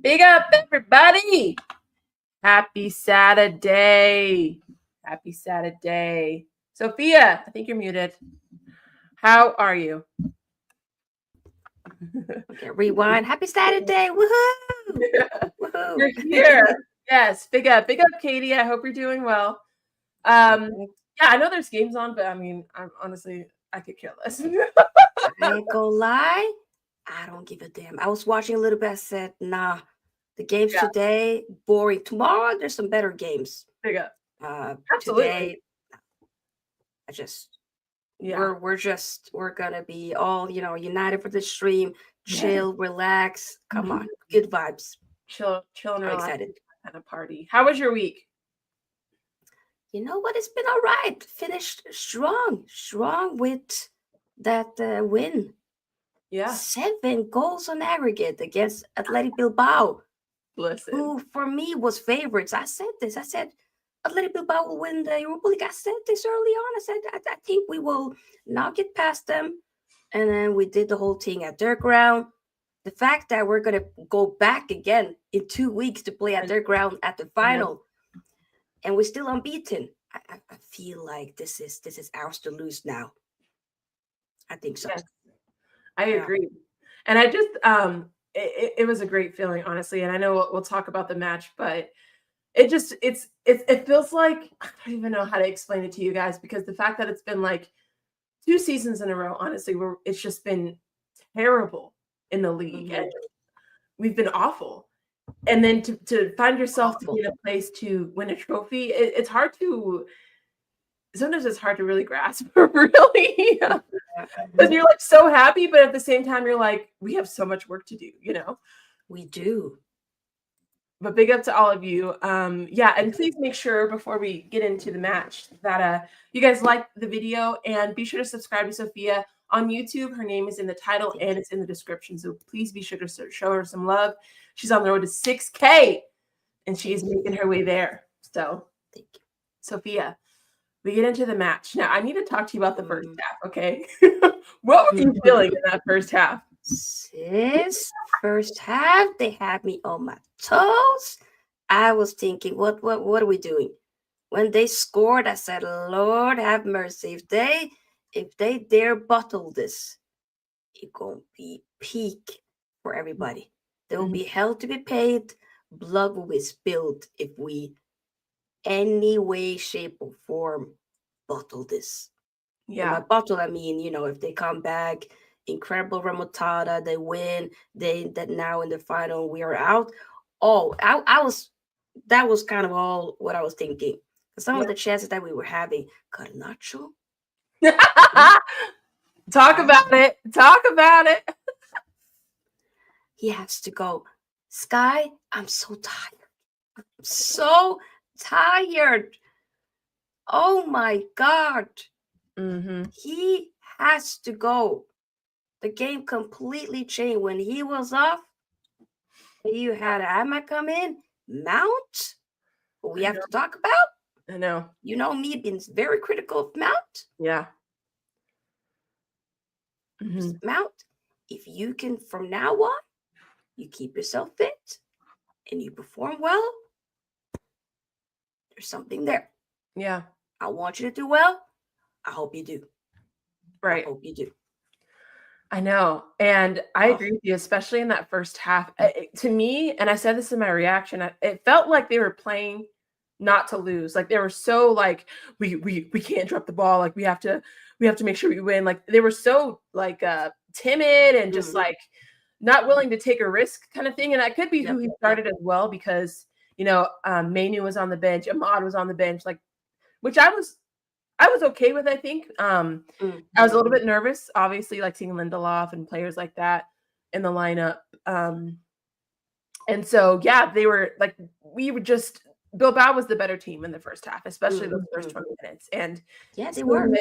Big up, everybody. Happy Saturday. Happy Saturday. Sophia, I think you're muted. How are you? Okay, rewind. Happy Saturday. Woohoo. Woohoo. You're here. Yes, big up. Big up, Katie. I hope you're doing well. Yeah, I know there's games on, but I mean, I'm honestly, I could care less. I ain't gonna lie. I don't give a damn. I was watching a little bit. I said, nah, the games today, boring. Tomorrow, there's some better games. Big up. Absolutely. Today, I just, we're gonna be all, united for the stream, chill, relax. Come on, good vibes. Chill and relax. Excited. At a party. How was your week? You know what? It's been all right. Finished strong with that win. Yeah. 7 goals on aggregate against Athletic Bilbao. Listen. Who, for me, was favorites. I said this. I said, Athletic Bilbao will win the Europa League. I said this early on. I said, I think we will not get past them. And then we did the whole thing at their ground. The fact that we're going to go back again in 2 weeks to play at their ground at the final, and we're still unbeaten. I feel like this is ours to lose now. I think so. Yes. I agree. And I just, it was a great feeling, honestly. And I know we'll talk about the match, but it feels like I don't even know how to explain it to you guys because the fact that it's been like 2 seasons in a row, honestly, where it's just been terrible in the league and we've been awful. And then to find yourself to be in a place to win a trophy, it's hard to sometimes it's hard to really grasp, really. Because you're like so happy, but at the same time, you're like, we have so much work to do, you know? We do. But big up to all of you. Yeah, and please make sure before we get into the match that you guys like the video and be sure to subscribe to Sophia on YouTube. Her name is in the title and it's in the description. So please be sure to show her some love. She's on the road to 6K and she is making her way there. So Thank you. Sophia, we get into the match. Now I need to talk to you about the first half, okay? What were you feeling in that first half? Sis, first half, they had me on my toes. I was thinking, what are we doing? When they scored, I said, Lord have mercy. If they dare bottle this, it gonna be peak for everybody. There will be hell to be paid, blood will be spilled if we any way, shape, or form bottle this. Yeah. By bottle, I mean, if they come back, incredible remontada, they win, that now in the final we are out. Oh, that was kind of all what I was thinking. Some of the chances that we were having, Garnacho. Talk about it. Talk about it. He has to go. Sky, I'm so tired. I'm so tired. Oh my God. He has to go. The game completely changed when he was off. You had Emma come in, Mount, who we have to talk about. I know. You know me being very critical of Mount. Yeah. Mount, if you can from now on, you keep yourself fit and you perform well, there's something there. Yeah. I want you to do well. I hope you do. Right. I hope you do. I know. And I agree with you, especially in that first half. To me, and I said this in my reaction, it felt like they were playing not to lose. Like they were so like, we can't drop the ball. Like we have to make sure we win. Like they were so like timid and just like not willing to take a risk kind of thing. And that could be who he started as well, because Mainu was on the bench, Ahmad was on the bench, like which I was okay with, I think. I was a little bit nervous, obviously, like seeing Lindelof and players like that in the lineup. And so, yeah, they were like, Bilbao was the better team in the first half, especially those first 20 minutes. And yeah, they were.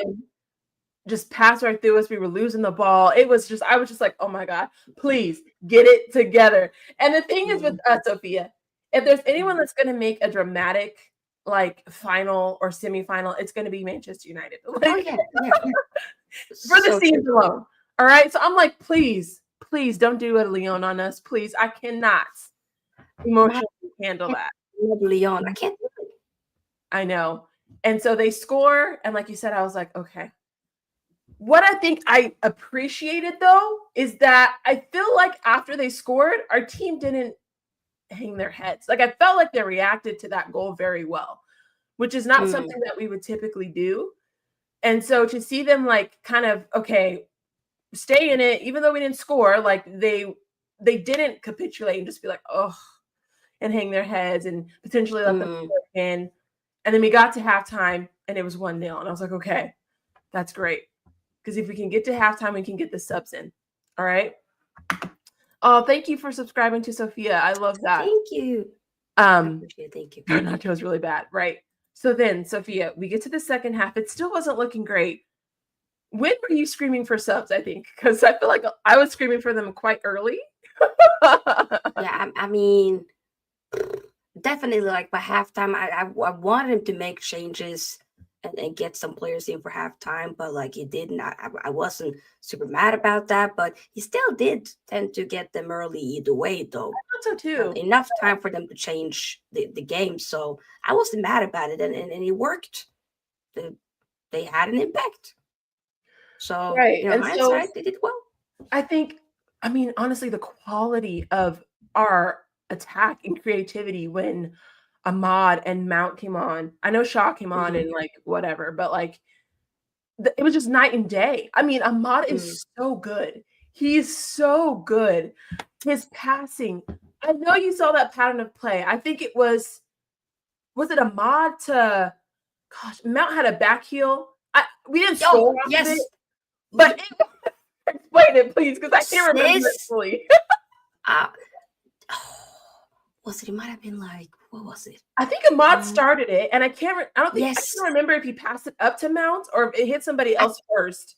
Just passed right through us. We were losing the ball. I was just like, oh my God, please get it together. And the thing is with us, Sophia, if there's anyone that's going to make a dramatic like final or semifinal, it's going to be Manchester United. Like, for the season alone. All right. So I'm like, please don't do a Lyon on us. Please. I cannot emotionally handle that. Lyon. I can't do it. I know. And so they score. And like you said, I was like, okay. What I think I appreciated, though, is that I feel like after they scored, our team didn't hang their heads. Like I felt like they reacted to that goal very well, which is not something that we would typically do. And so to see them like kind of, okay, stay in it, even though we didn't score, like they didn't capitulate and just be like, oh, and hang their heads and potentially let them in. And then we got to halftime and it was 1-0. And I was like, okay, that's great. Because if we can get to halftime, we can get the subs in. All right. Oh, thank you for subscribing to Sophia. I love that. Thank you. Thank you. Garnacho was really bad, right? So then, Sophia, we get to the second half. It still wasn't looking great. When were you screaming for subs? I think because I feel like I was screaming for them quite early. Yeah, I mean, definitely. Like by halftime, I wanted him to make changes and get some players in for halftime, but like he didn't. I wasn't super mad about that, but he still did tend to get them early either way, though. I thought so too. Enough time for them to change the game, so I wasn't mad about it, and it worked. They had an impact. So, right. hindsight, they did well. I think I mean, honestly, the quality of our attack and creativity when Ahmad and Mount came on. I know Shaw came on Mhm. and like whatever, but like it was just night and day. I mean, Ahmad Mm. is so good. He's so good. His passing. I know you saw that pattern of play. I think it was it Ahmad to gosh, Mount had a back heel. We didn't Oh, score off of it, yes. but explain it, please, because I can't remember it Sis. fully. Uh, was it? It might have been like, what was it? I think Ahmad started it, and I can't Yes. remember if he passed it up to Mount or if it hit somebody else first.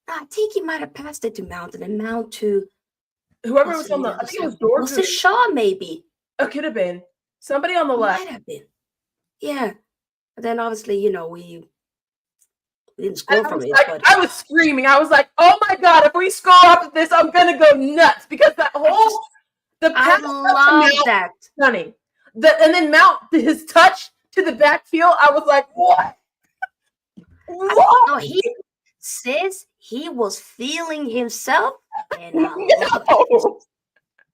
I think he might have passed it to Mount and then Mount to Whoever was was it on in the, the I other think it was side? Was Dorgu. it Shaw maybe? It could have been somebody on the left. Might have been. Yeah. But then obviously, you know, we didn't score from it, but I was screaming. I was like, "Oh my god! If we score off of this, I'm gonna go nuts!" Because that whole the I pass love that. stunning. And then Mount his touch to the backfield. I was like, "What? No, he was feeling himself, and I love it. No.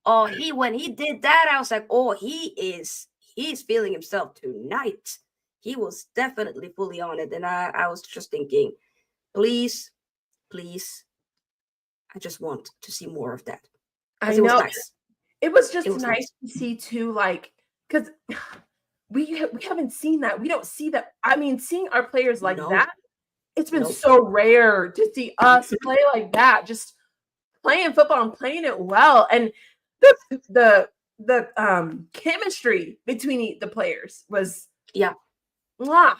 Oh, when he did that, I was like, oh, he's feeling himself tonight. He was definitely fully on it. And I was just thinking, please, please, I just want to see more of that. I It was know. nice. It was just It was nice to see too, like, because we haven't seen that. We don't see that. I mean, seeing our players like No, that, it's been no. so rare to see us play like that. Just playing football and playing it well, and the chemistry between the players was Yeah. mwah.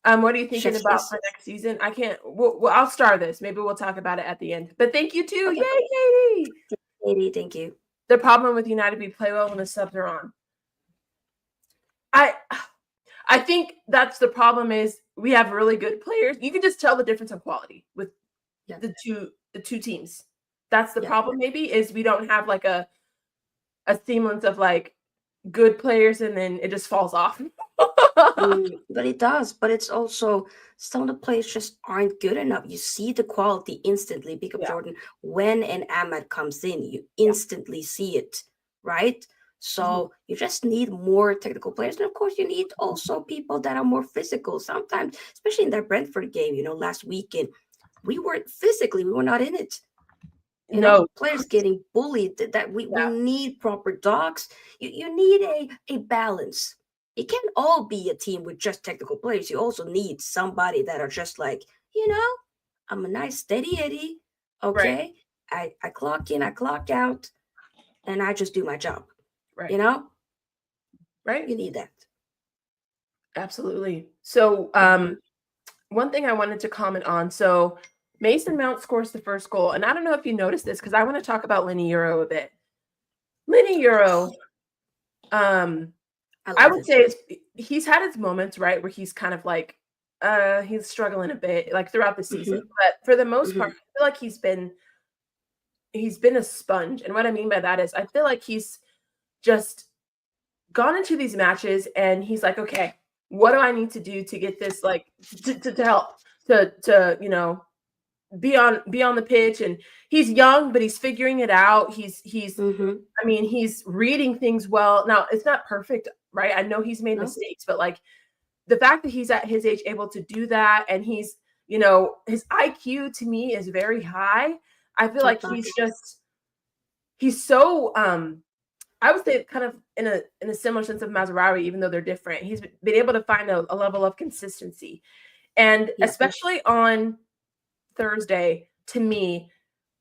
What are you thinking Chef's about kiss. for next season? I can't. Well, I'll start this. Maybe we'll talk about it at the end. But thank you too. Okay. Yay, Katie. Katie, thank you. The problem with United, we play well when the subs are on. I think that's the problem is we have really good players. You can just tell the difference in quality with the two teams. That's the problem maybe is we don't have like a semblance of like good players and then it just falls off. But it does. But it's also some of the players just aren't good enough. You see the quality instantly. Pick up Jordan. When an Ahmad comes in, you instantly see it, right? So you just need more technical players. And of course, you need also people that are more physical. Sometimes, especially in that Brentford game, you know, last weekend, we were not in it. You know, players getting bullied. That we need proper dogs. You need a balance. It can't all be a team with just technical players. You also need somebody that are just like, you know, I'm a nice steady Eddie. Okay. Right. I clock in, I clock out, and I just do my job. Right. You know? Right. You need that. Absolutely. So one thing I wanted to comment on. So Mason Mount scores the first goal. And I don't know if you noticed this because I want to talk about Lenny Euro a bit. Lenny Euro, I would say he's had his moments, right, where he's kind of like he's struggling a bit like throughout the season. But for the most part, I feel like he's been a sponge. And what I mean by that is I feel like he's just gone into these matches and he's like, okay, what do I need to do to get this like to help to you know be on the pitch? And he's young, but he's figuring it out. He's I mean, he's reading things well. Now it's not perfect, right? I know he's made mistakes, but like the fact that he's at his age able to do that and he's, you know, his IQ to me is very high. I feel like he's so I would say kind of in a similar sense of Mazraoui, even though they're different. He's been able to find a level of consistency. And especially on Thursday, to me,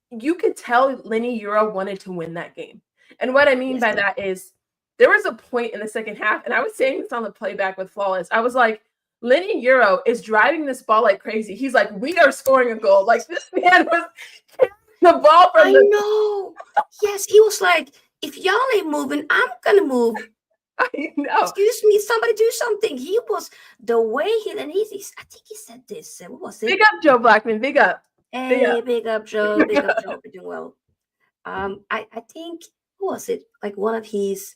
you could tell Lenny Euro wanted to win that game. And what I mean by that is there was a point in the second half, and I was saying this on the playback with Flawless. I was like, Lenny Euro is driving this ball like crazy. He's like, we are scoring a goal. Like this man was the ball from I know. Yes, he was like, if y'all ain't moving, I'm gonna move. I know. Excuse me, somebody do something. He was the way he's I think he said this. What was it? Big up, Joe Blackman. Big up. Hey, big up, Joe. Big up, Joe. We're doing well. I think who was it? Like one of his,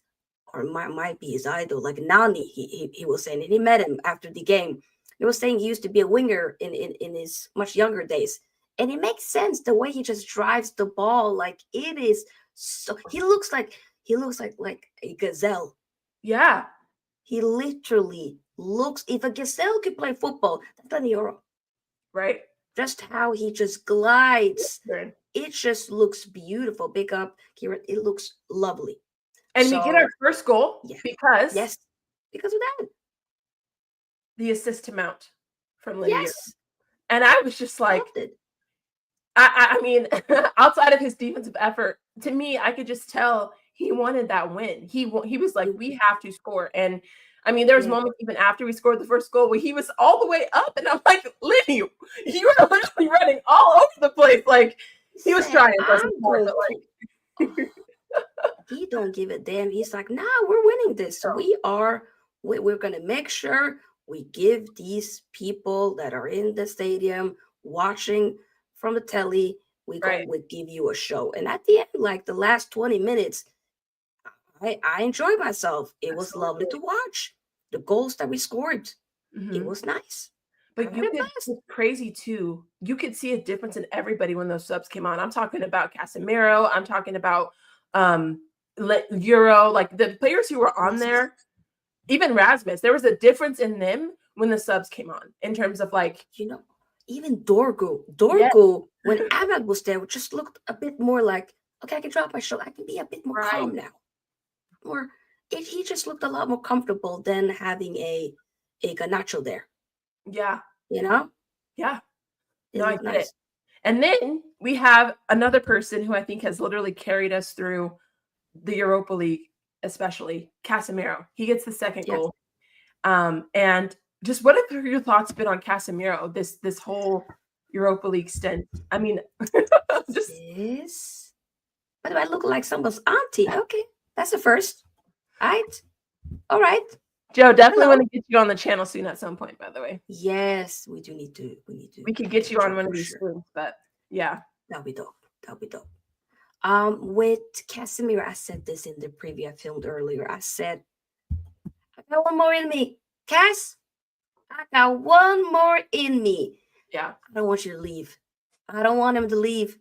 or might be his idol, like Nani. He was saying, and he met him after the game. He was saying he used to be a winger in his much younger days, And it makes sense the way he just drives the ball. Like it is so he looks like a gazelle. Yeah. He literally looks, if a gazelle could play football, that's Lenny Euro. Right. Just how he just glides. Right. It just looks beautiful. Big up, Kira. It looks lovely. And we get our first goal because because of that. The assist to Mount from Lenny Euro. Yes. And I was just like, I mean, outside of his defensive effort, to me, I could just tell he wanted that win. He was like, we have to score. And I mean, there was moments even after we scored the first goal where he was all the way up, and I'm like, Lenny, you are literally running all over the place. Like he was trying, but like he don't give a damn. He's like, nah, we're winning this. So we're gonna make sure we give these people that are in the stadium watching from the telly, we give you a show. And at the end, like the last 20 minutes, I enjoyed myself. It was lovely to watch. The goals that we scored, it was nice. But it's crazy too. You could see a difference in everybody when those subs came on. I'm talking about Casemiro. I'm talking about Euro, like the players who were on there, even Rasmus. There was a difference in them when the subs came on in terms of like, even Dorgo, when Ahmad was there, just looked a bit more like, okay, I can drop my shoulder. I can be a bit more calm now. Or he just looked a lot more comfortable than having a Garnacho there. Yeah. Yeah. No, I get it. And then we have another person who I think has literally carried us through the Europa League, especially Casemiro. He gets the second goal. And just what have your thoughts been on Casemiro this whole Europa League stint? I mean, this. But do I look like someone's auntie? Okay, that's the first. All right. Joe, definitely want to get you on the channel soon at some point. By the way, yes, we do need to. We could get you on one of these soon, but yeah, that'll be dope. With Casemiro, I said this in the preview I filmed earlier. I said, I got one more in me, Cass. I got one more in me. Yeah. I don't want you to leave. I don't want him to leave.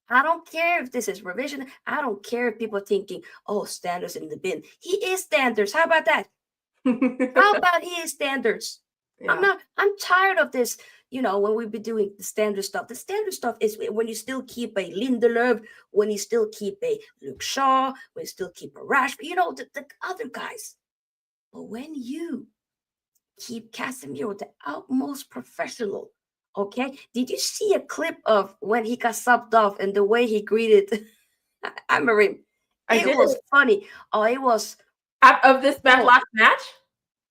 I don't care if this is revision. I don't care if people are thinking, oh, standards in the bin. He is standards. How about that? How about he is standards? Yeah. I'm tired of this, when we be doing the standard stuff. The standard stuff is when you still keep a Lindelöf, when you still keep a Luke Shaw, when you still keep a Rashford, the other guys. But when you keep Casemiro the utmost professional, okay? Did you see a clip of when he got subbed off and the way he greeted Amarim? It was funny. Oh, it was of this last match.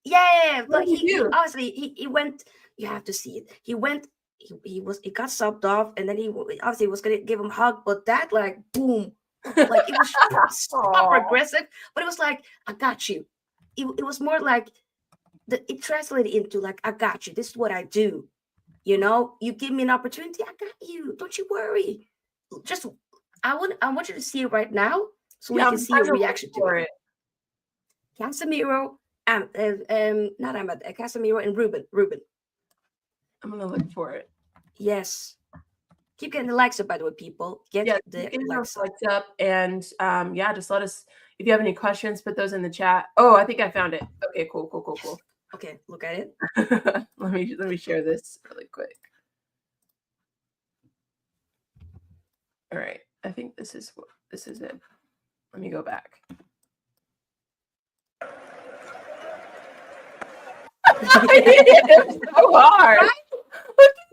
Yeah, but he obviously he went. You have to see it. He went. He got subbed off, and then he obviously was gonna give him a hug, but that like boom, like it was super aggressive. But it was like, I got you. It was more like it translated into like, I got you. This is what I do. You give me an opportunity, I got you. Don't you worry. Just I want you to see it right now, so we can see your reaction to it. Casemiro, not Ahmad, Casemiro and Ruben. I'm gonna look for it. Yes. Keep getting the likes up, by the way, people. Get the likes up. And just let us, if you have any questions, put those in the chat. Oh, I think I found it. Okay, cool. Okay, look at it. let me share this really quick. All right, I think this is it. Let me go back. It's so hard. Right?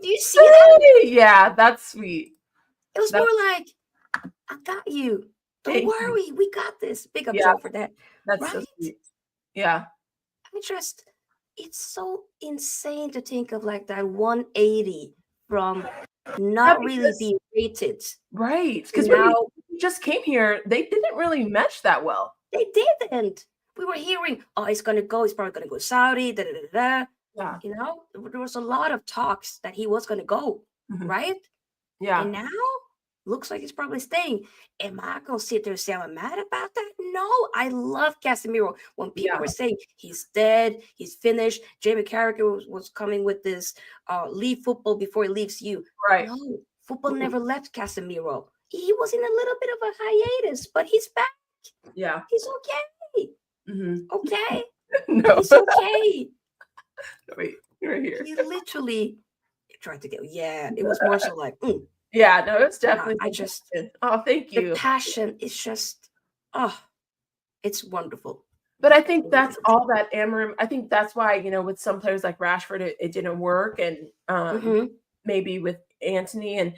Do you see that? Yeah, that's sweet. It was more like, I got you. Don't worry, we got this. Big up Joe for that. That's so sweet. Yeah. It's so insane to think of like that 180 from not really being rated. Right. Because when he just came here, they didn't really mesh that well. They didn't. We were hearing, oh, he's probably going to go Saudi, Yeah. There was a lot of talks that he was going to go, right? Yeah. And now, looks like he's probably staying. Am I going to sit there and say I'm mad about that? No, I love Casemiro. When people were saying he's dead, he's finished, Jamie Carragher was coming with this leave football before he leaves you. Right. No, football never left Casemiro. He was in a little bit of a hiatus, but he's back. Yeah. He's okay. Okay. No. He's okay. Wait, right here. He literally tried to get. Yeah, it was more so like. Yeah, no, it's definitely. I just. Oh, thank you. The passion is just. Oh, it's wonderful. But I think that's all that Amorim. I think that's why, with some players like Rashford, it didn't work, and maybe with Antony, and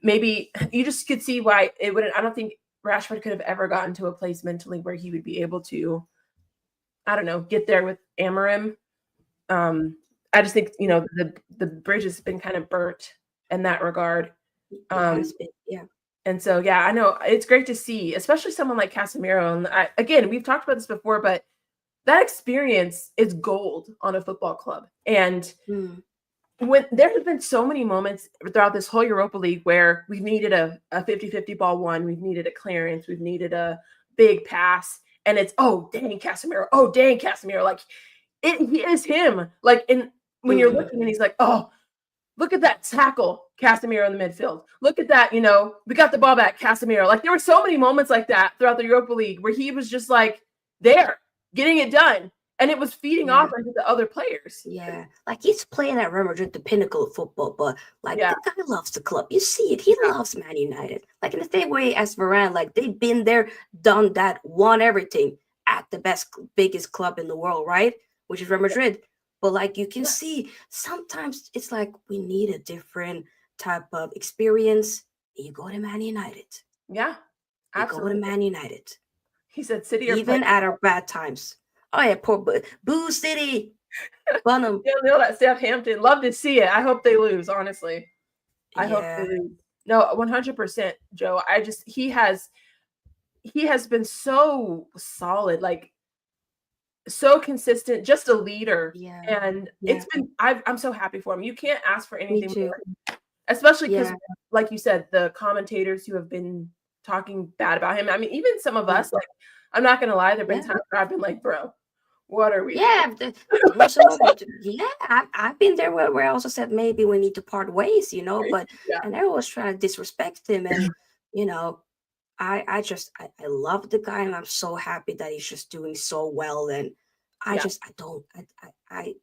maybe you just could see why it wouldn't. I don't think Rashford could have ever gotten to a place mentally where he would be able to, I don't know, get there with Amorim. I just think the bridge has been kind of burnt in that regard. It has been, yeah. And so, yeah, I know it's great to see, especially someone like Casemiro. And again, we've talked about this before, but that experience is gold on a football club. And when there have been so many moments throughout this whole Europa League where we've needed a 50-50 ball one, we've needed a clearance, we've needed a big pass, and it's, oh, dang, Casemiro. Oh, dang, Casemiro. Like, he is him. Like, when you're looking and he's like, oh, look at that tackle, Casemiro in the midfield. Look at that, we got the ball back, Casemiro. Like, there were so many moments like that throughout the Europa League where he was just like there, getting it done. And it was feeding off into the other players. Yeah. Like, he's playing at Real Madrid, the pinnacle of football, but the guy loves the club. You see it. He loves Man United. Like, in the same way as Varane, like, they've been there, done that, won everything at the biggest club in the world, right? Which is Real Madrid. But like you can see, sometimes it's like we need a different type of experience. You go to Man United. Yeah, absolutely. You go to Man United. He said City even at our bad times. Oh yeah, poor Boo City. Bunham. Yeah, know that Southampton. Love to see it. I hope they lose, honestly. I hope they lose. No, 100%, Joe. He has been so solid, like so consistent, just a leader. Yeah. And it's been I'm so happy for him. You can't ask for anything more. Especially because like you said, the commentators who have been talking bad about him. I mean, even some of us, like, I'm not gonna lie, there've been times where I've been like, bro, what are we doing? I've been there where I also said maybe we need to part ways, but and I was trying to disrespect him, and I love the guy, and I'm so happy that he's just doing so well. And I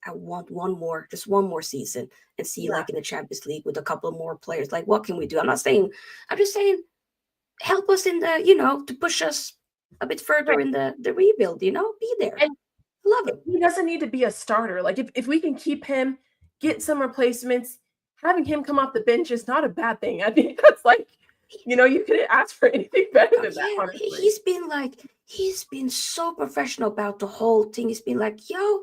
want one more season and see like in the Champions League with a couple more players. Like, what can we do? I'm just saying, help us in the, to push us a bit further in the rebuild, be there. And love him. He doesn't need to be a starter. Like, if we can keep him, get some replacements, having him come off the bench is not a bad thing. I think that's like, you couldn't ask for anything better than that, honestly. He's been so professional about the whole thing. He's been like, yo,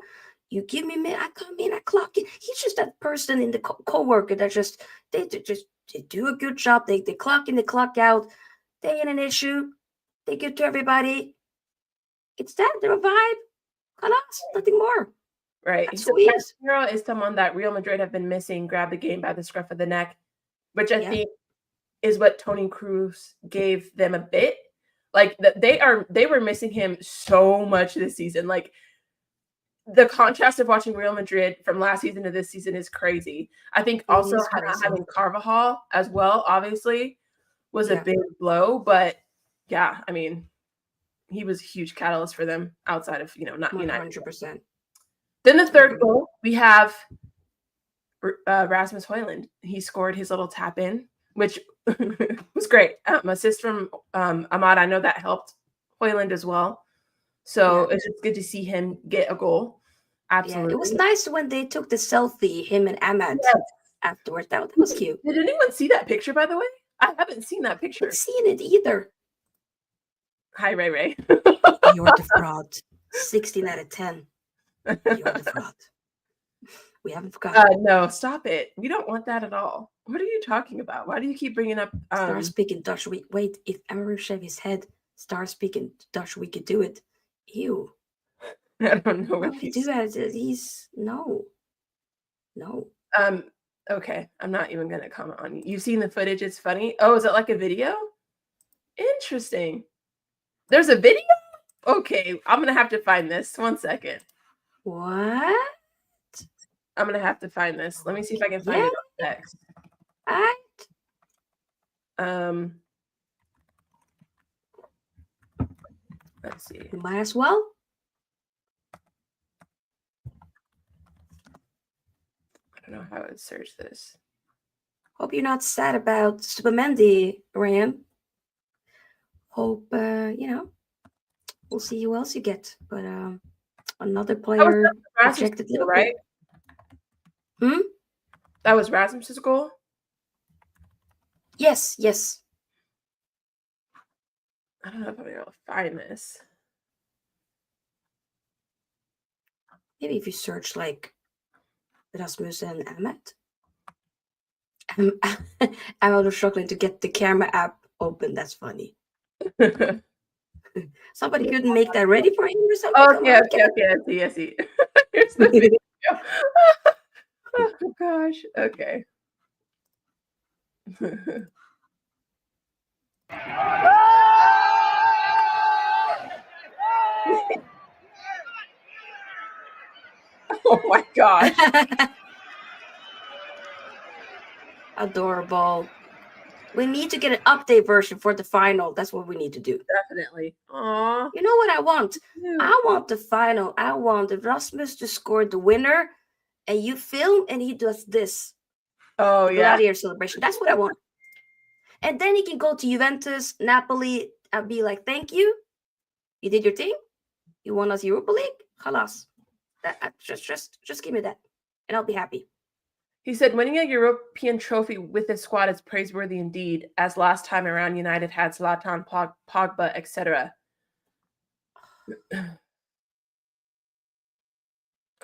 you give me I come in, I clock in. He's just that person in the co-worker that they do a good job. They clock in, they clock out. They ain't an issue. They give to everybody. It's that, they're a vibe. Nothing more. Right. That's so who he is. Casemiro is someone that Real Madrid have been missing, grab the game by the scruff of the neck, which I think is what Toni Kroos gave them a bit. Like, they were missing him so much this season. Like, the contrast of watching Real Madrid from last season to this season is crazy. I think also having Carvajal as well, obviously, was a big blow. But yeah, I mean, he was a huge catalyst for them outside of, not 100%. Then the third goal, we have Rasmus Højlund. He scored his little tap in, which was great. Assist from Ahmad. I know that helped Højlund as well. So it's just good to see him get a goal. Absolutely. Yeah, it was nice when they took the selfie, him and Ahmad, afterwards. That was cute. Did anyone see that picture, by the way? I haven't seen that picture. I haven't seen it either. Hi, Ray. You're the fraud. 16 out of 10. You're the fraud. We haven't forgotten. No, stop it. We don't want that at all. What are you talking about? Why do you keep bringing up Star speaking Dutch? Wait, if Emre shave his head, Star speaking Dutch, we could do it. Ew. I don't know what he's no. Okay, I'm not even gonna comment on you. You've seen the footage, it's funny. Oh, is it like a video? Interesting. There's a video? Okay, I'm gonna have to find this. 1 second. What? I'm gonna have to find this. Let me see if I can find it on text. Let's see. You might as well. I don't know how I would search this. Hope you're not sad about Subamendi, Ryan. Hope we'll see who else you get. But another player rejected Liverpool. Right? Hmm? That was Rasmus's goal? Yes. I don't know if I'm able to find this. Maybe if you search like Rasmus and Ahmed. I'm also struggling to get the camera app open. That's funny. Somebody couldn't make that ready for him or something. Okay. I see. Here's the video. Oh gosh. Okay. Oh my gosh. Adorable. We need to get an update version for the final. That's what we need to do. Definitely. Aww. You know what I want? I want the final. I want Rasmus to score the winner, and you film, and he does this. Oh, the Gladiator celebration. That's what I want. And then he can go to Juventus, Napoli, and be like, "Thank you. You did your thing. You won us Europa League. Halas. Just give me that, and I'll be happy." He said, winning a European trophy with his squad is praiseworthy indeed, as last time around United had Zlatan, Pogba, etc.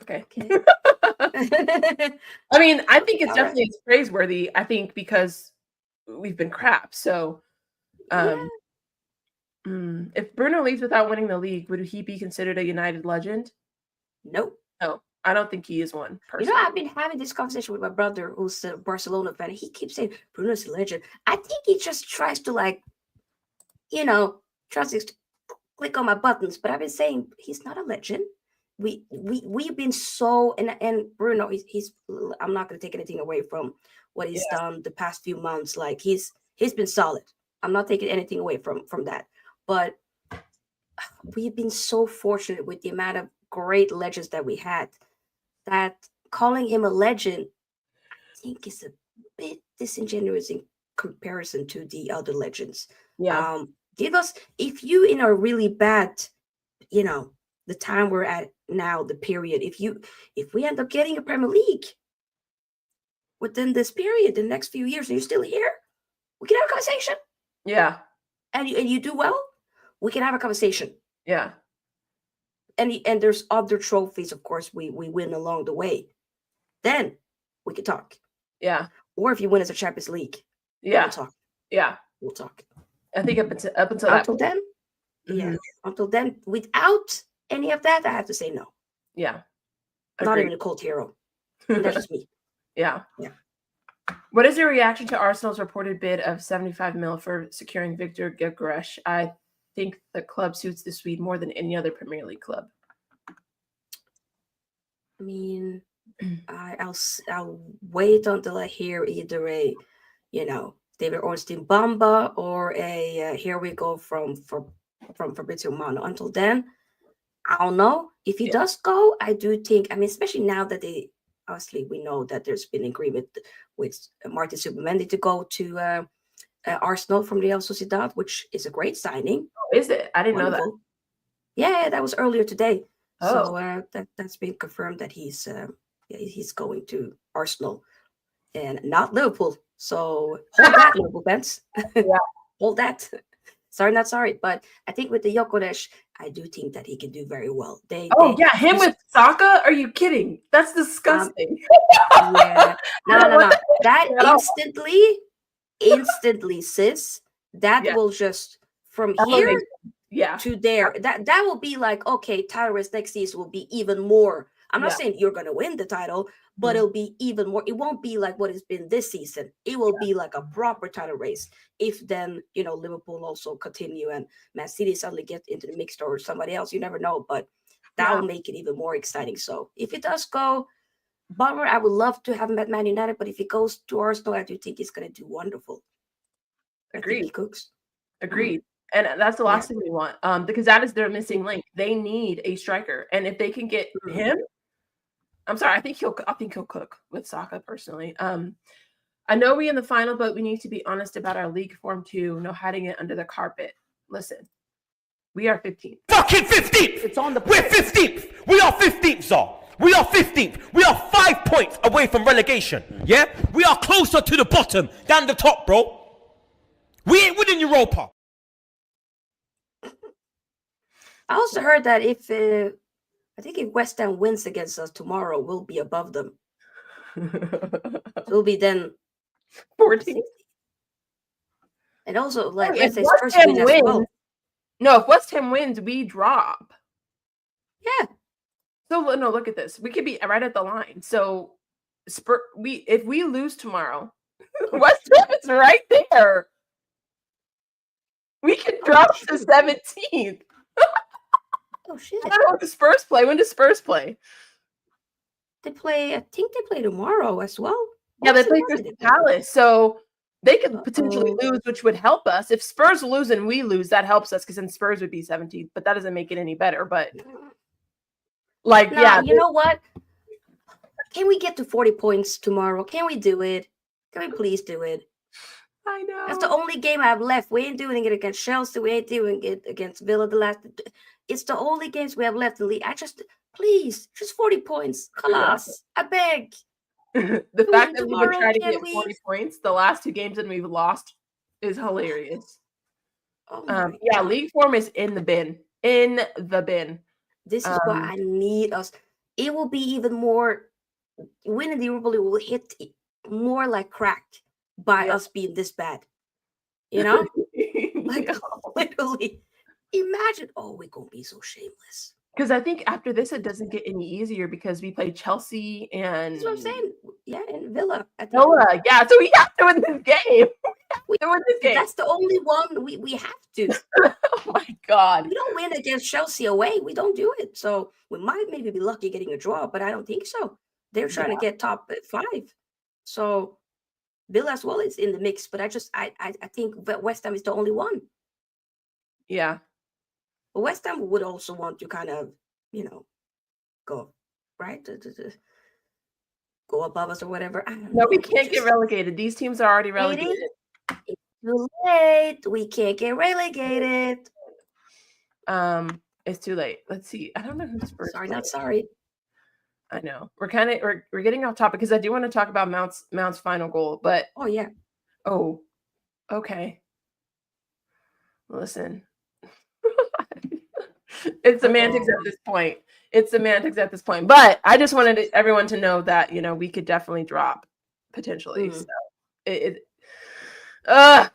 Okay. I mean, I think it's definitely praiseworthy. I think because we've been crap. So, if Bruno leaves without winning the league, would he be considered a United legend? Nope. No, I don't think he is one. Personally. You know, I've been having this conversation with my brother, who's a Barcelona fan. He keeps saying Bruno's a legend. I think he just tries to tries to click on my buttons. But I've been saying he's not a legend. We've been so and Bruno, he's I'm not going to take anything away from what he's done the past few months. Like he's been solid. I'm not taking anything away from that. But we've been so fortunate with the amount of great legends that we had, that calling him a legend, I think, is a bit disingenuous in comparison to the other legends. Yeah. Give us, if you in a really bad, the time we're at now, the period, if we end up getting a Premier League within this period, the next few years, and you're still here, we can have a conversation. Yeah. And you do well, we can have a conversation. Yeah. And there's other trophies, of course, we win along the way. Then we could talk. Yeah. Or if you win as a Champions League, yeah, we'll talk. Yeah. We'll talk. I think up until that point. Then, until then, without any of that, I have to say no. Yeah. Not even a cult hero. And that's just me. Yeah. What is your reaction to Arsenal's reported bid of 75 mil for securing Victor Gyökeres? I think the club suits the Swede more than any other Premier League club. I mean, I'll wait until I hear either a, David Ornstein Bamba or a here we go from Fabrizio Romano. Until then, I don't know. If he does go, I do think, especially now that obviously we know that there's been agreement with Martin Subamendi to go to Arsenal from Real Sociedad, which is a great signing. Oh, is it? I didn't know that. Yeah, that was earlier today. Oh. So that's been confirmed that he's going to Arsenal and not Liverpool. So hold that, Liverpool fans. Yeah. Hold that. Sorry, not sorry. But I think with the Gyökeres, I do think that he can do very well. Him with Saka? Are you kidding? That's disgusting. Yeah. No. That instantly, sis, that will just, from here to there, that will be like, okay, Tyrus next season will be even more. I'm not saying you're going to win the title, but it'll be even more. It won't be like what it's been this season. It will be like a proper title race. If then, Liverpool also continue and Man City suddenly get into the mix, or somebody else, you never know, but that will make it even more exciting. So if it does go, bummer, I would love to have him at Man United, but if he goes to Arsenal, I do think he's going to do wonderful. I think Agreed. he cooks. Agreed. And that's the last thing we want. Because that is their missing link. They need a striker. And if they can get him, I'm sorry, I think he'll cook with Saka personally. I know we in the final, but we need to be honest about our league form too. No hiding it under the carpet. Listen, we are 15th. Fucking 15th! It's on the We're 15th! We are 15th, Zar! We are 15th! We are 5 points away from relegation, yeah? We are closer to the bottom than the top, bro. We ain't winning Europa. I also heard that if West Ham wins against us tomorrow, we'll be above them. We'll be then 14th. And also, like, If let's say West Spurs Ham win as wins, well. no, if West Ham wins, we drop. Yeah. So no, look at this. We could be right at the line. So if we lose tomorrow, West Ham is right there. We can drop to 17th. Oh shit. I don't know what the Spurs play. When does Spurs play? They play, I think they play tomorrow as well. Yeah, they play Crystal Palace. So they could potentially lose, which would help us. If Spurs lose and we lose, that helps us because then Spurs would be 17th. But that doesn't make it any better. But you know what? Can we get to 40 points tomorrow? Can we do it? Can we please do it? I know. That's the only game I have left. We ain't doing it against Chelsea. We ain't doing it against Villa the last. It's the only games we have left in the league. Please, just 40 points. Kalas, I beg. The fact that we've been trying to get 40 points the last 2 games and we've lost is hilarious. Yeah, league form is in the bin. In the bin. This is why I need us. It will be even more. Winning the Europa League will hit more like crack by us being this bad. You know? Like, literally. Imagine, we're going to be so shameless. Because I think after this, it doesn't get any easier because we play Chelsea and... That's what I'm saying. Yeah, and Villa. Yeah, so we have to win this game. That's the only one we have to. Oh, my God. We don't win against Chelsea away. We don't do it. So we might maybe be lucky getting a draw, but I don't think so. They're trying to get top 5. So Villa as well is in the mix, but I think that West Ham is the only one. Yeah. But West Ham would also want to kind of, go, right? Go above us or whatever. No, we can't get relegated. These teams are already relegated. It's too late. We can't get relegated. It's too late. Let's see. I don't know who's first. Sorry, not sorry. I know. We're getting off topic because I do want to talk about Mount's final goal, but yeah. Oh, okay. Listen. It's semantics at this point. But I just wanted everyone to know that, we could definitely drop potentially. So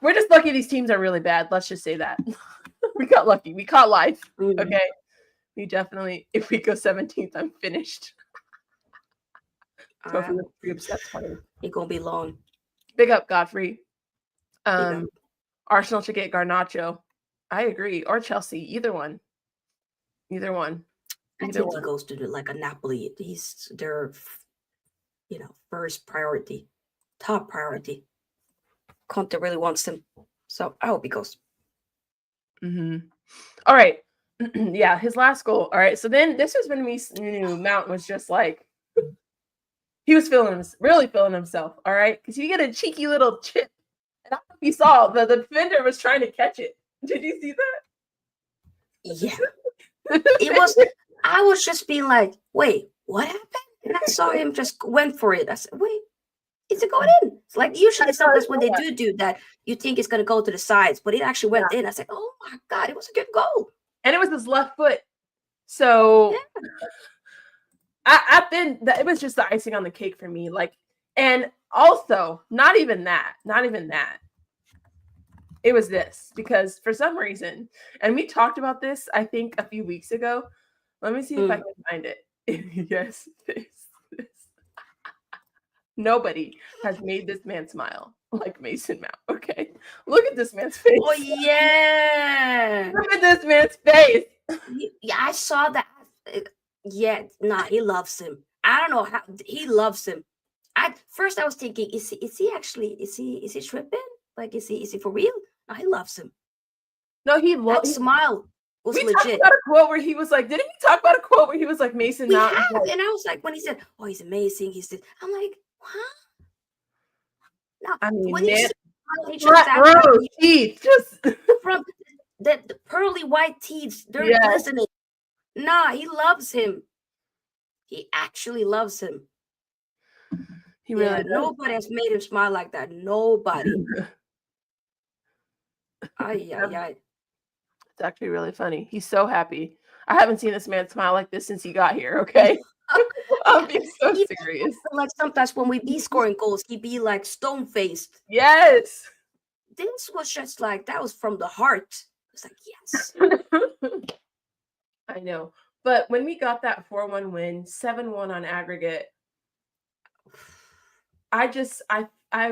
we're just lucky these teams are really bad. Let's just say that. We got lucky. We caught life. Okay. We definitely, if we go 17th, I'm finished. It's gonna be long. Big up, Godfrey. Arsenal should get Garnacho. I agree. Or Chelsea. Either one. I think he goes to a Napoli. He's their, first priority, top priority. Conte really wants him, so I hope he goes. All right. Yeah, his last goal. All right. So then this was when we knew Mount was just like, he was really feeling himself. All right. Because you get a cheeky little chip. And I don't know if you saw, the defender was trying to catch it. Did you see that? Yeah. I was just being like, wait, what happened? And I saw him just went for it. I said, wait, is it going in? It's like usually sometimes when they do that, you think it's going to go to the sides, but it actually went in. I said, oh my God, it was a good goal. And it was his left foot. So it was just the icing on the cake for me. And also, not even that. It was this, because for some reason, and we talked about this, I think a few weeks ago. Let me see if I can find it. Yes, this. Nobody has made this man smile like Mason Mount. Okay. Look at this man's face. Oh, yeah. Look at this man's face. Yeah, I saw that. Yeah, he loves him. I don't know how he loves him. First I was thinking, is he tripping? Like, is he for real? No, he loves him. No, he That loves. smile was We talked legit. about a quote where he was like, didn't we talk about a quote where he was like Mason We Mount? have, Like, and I was like, when he said, "Oh, he's amazing," he's this. I'm like, what? Now, I mean, when you man, see how he flat just acts rows, teeth, just from the pearly white teeth, they're yes. glistening. Nah, he loves him. He actually loves him. He really Yeah, does. nobody has made him smile like that. Nobody. Ay, ay, Yeah. ay. It's actually really funny. He's so happy. I haven't seen this man smile like this since he got here. Okay, I'm being so He- serious. Like sometimes when we be scoring goals, he be like stone faced. Yes. This was just like that was from the heart. It's like yes. I know. But when we got that 4-1 win, 7-1 on aggregate, I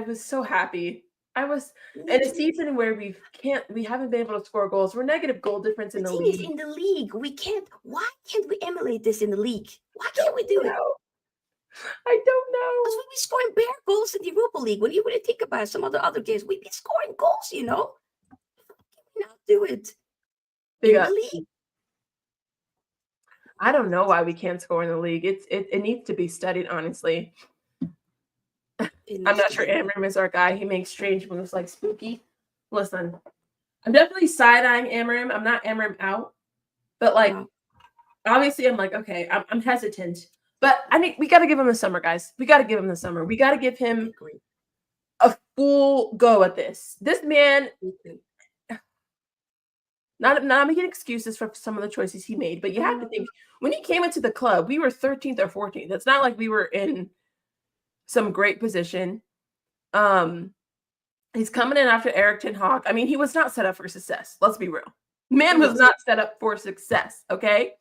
was so happy. I was in a season where we haven't been able to score goals. We're negative goal difference in The the thing is, league. in the league, we can't. Why can't we emulate this in the league? Why can't we do it? I don't Because know. we'd be scoring bare goals in the Europa League. When you really think about it, some of the other games, we'd be scoring goals, you know? Why can we not do it in the league? I don't know why we can't score in the league. It needs to be studied, honestly. I'm not sure Amram is our guy. He makes strange moves like Spooky. Listen, I'm definitely side-eyeing Amram. I'm not Amram out. But like obviously I'm like, okay, I'm hesitant. But I mean, we gotta give him the summer, guys. We gotta give him the summer. We gotta give him a full go at this. This man, not making excuses for some of the choices he made, but you have to think when he came into the club, we were 13th or 14th. It's not like we were in some great position. He's coming in after Eric Ten Hag. I mean, he was not set up for success. Let's be real. Man was not set up for success, okay?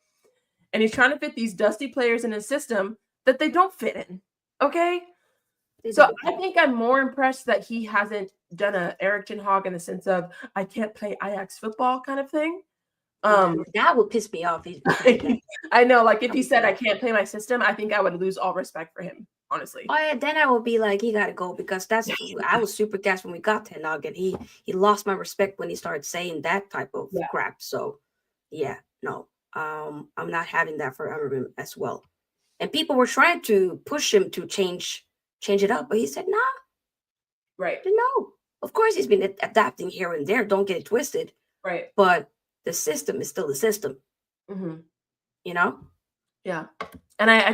And he's trying to fit these dusty players in his system that they don't fit in, okay? So I think I'm more impressed that he hasn't done a Eric Ten Hag in the sense of I can't play Ajax football kind of thing. That would piss me off. I know, like if he said I can't play my system, I think I would lose all respect for him, honestly. Oh yeah, then I would be like, he gotta go because I was super gassed when we got Ten Hag, and he lost my respect when he started saying that type of crap. So yeah, no, I'm not having that for Amram as well. And people were trying to push him to change it up, but he said nah. Right. No. Of course he's been adapting here and there. Don't get it twisted. Right. But the system is still the system. Mm-hmm. You know? Yeah. And I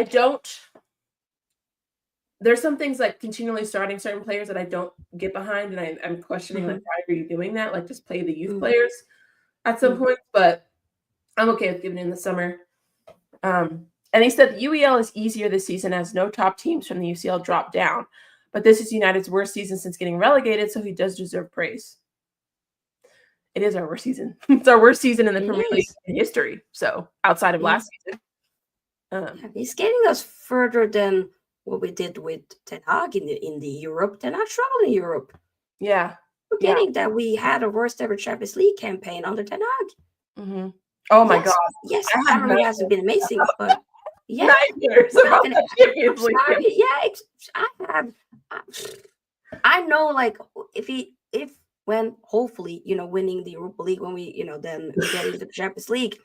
don't. There's some things like continually starting certain players that I don't get behind, and I'm questioning like why are you doing that? Like just play the youth players at some point, but I'm okay with giving it in the summer. And he said the UEL is easier this season as no top teams from the UCL drop down, but this is United's worst season since getting relegated, so he does deserve praise. It is our worst season. It's our worst season in the Premier League history. So outside of last season, he's getting us further than what we did with Ten Hag in the Europe. Ten Hag struggled in Europe. Yeah, forgetting that we had a worst ever Champions League campaign under Ten Hag. Mm-hmm. Oh my God! Yes, Amram hasn't been amazing, but yeah, nightmares about the Champions League. Sorry, yeah, I know, like if when hopefully winning the Europa League when we then getting the Champions League,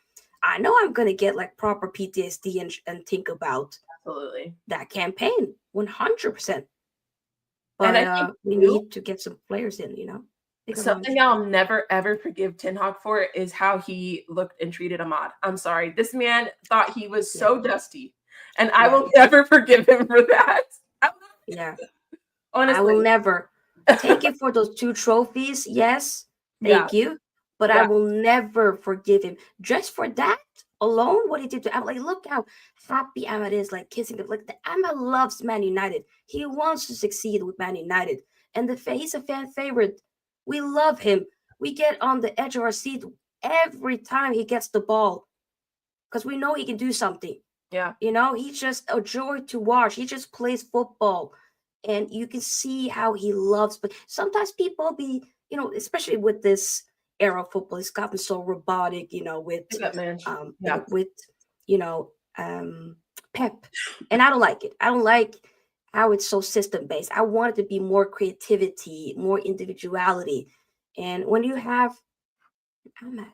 I know I'm gonna get like proper PTSD and think about absolutely that campaign 100%. But I think we need to get some players in, Something I'll never ever forgive Ten Hag for is how he looked and treated Ahmad. I'm sorry. This man thought he was so dusty. And I will never forgive him for that. Honestly. I will never take it for those 2 trophies. Yes. Thank you. But I will never forgive him. Just for that alone, what he did to Ahmad. Like, look how happy Ahmad is, like kissing him. Like Ahmad loves Man United. He wants to succeed with Man United. And he's a fan favorite. We love him. We get on the edge of our seat every time he gets the ball because we know he can do something. Yeah. He's just a joy to watch. He just plays football and you can see how he loves. But sometimes people be, especially with this era of football, it's gotten so robotic, with Pep. And I don't like it. I don't like how it's so system based. I want it to be more creativity, more individuality. And when you have Ahmad,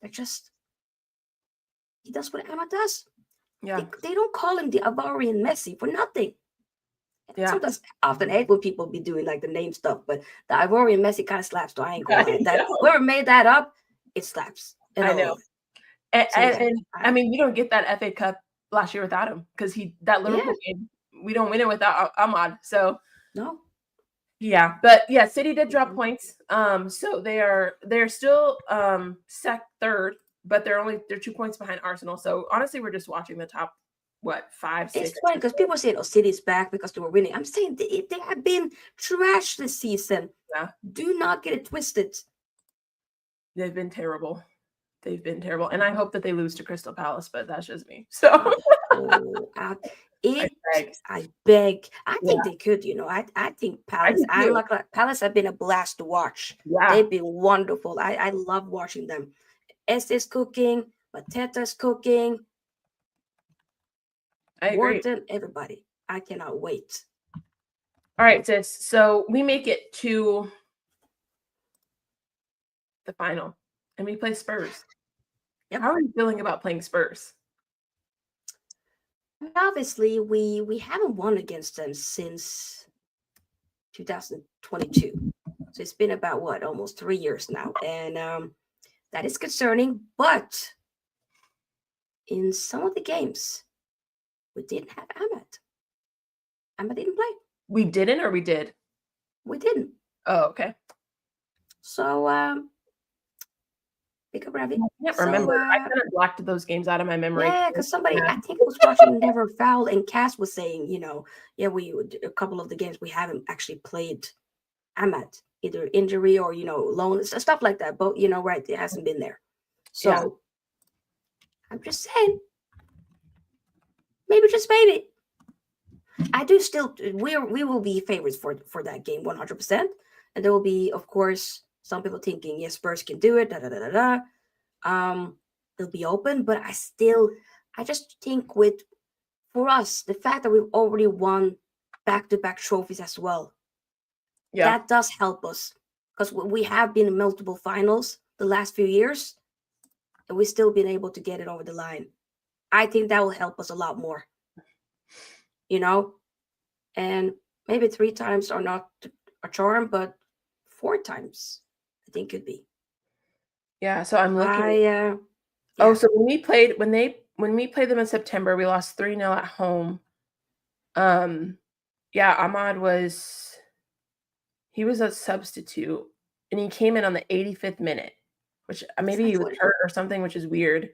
that just he does what Ahmad does. Yeah. They don't call him the Ivorian Messi for nothing. Yeah. Sometimes often hate when people be doing like the name stuff, but the Ivorian Messi kind of slaps. So I ain't gonna I lie. That know. whoever made that up, it slaps. And I I know. love it. And, So yeah, and I mean, you don't get that FA Cup last year without him because that Liverpool game, we don't win it without Ahmad. So no. yeah, but yeah, City did drop Mhm. points. So they're still third, but they're 2 points behind Arsenal. So honestly, we're just watching the top 5, 6. It's funny because people say, "Oh, City's back because they were winning." I'm saying they have been trash this season. Yeah. Do not get it twisted. They've been terrible. They've been terrible, and I hope that they lose to Crystal Palace, but that's just me. So Oh, beg. I beg. I Yeah. think they could. I think Palace. do too. Like Palace have been a blast to watch. Yeah, They've been wonderful. I love watching them. S is cooking. Mateta's cooking. I agree. Wharton, everybody. I cannot wait. All right, sis. So we make it to the final, and we play Spurs. Yep. How are you feeling about playing Spurs? Obviously, we haven't won against them since 2022. So it's been about almost 3 years now, and that is concerning. But in some of the games, we didn't have Ahmad. Ahmad didn't play. We didn't, or we did? We didn't. Oh, okay. So pick up Ravi. I can't remember. I kind of blocked those games out of my memory. Yeah, because somebody, I think it was watching Never Foul, and Cass was saying, a couple of the games we haven't actually played Ahmad, either injury or loan, stuff like that. But right, it hasn't been there. So Yeah. I'm just saying, maybe just maybe. I do still. We will be favorites for that game 100%, and there will be, of course, some people thinking, yes, Spurs can do it. It'll be open, but I just think for us, the fact that we've already won back-to-back trophies as well, that does help us because we have been in multiple finals the last few years, and we've still been able to get it over the line. I think that will help us a lot more, and maybe 3 times are not a charm, but 4 times I think could be. Yeah, so I'm looking. Yeah. Oh, so when we played them in September, we lost 3-0 at home. Yeah, Ahmad was a substitute, and he came in on the 85th minute, which maybe he was hurt or something, which is weird.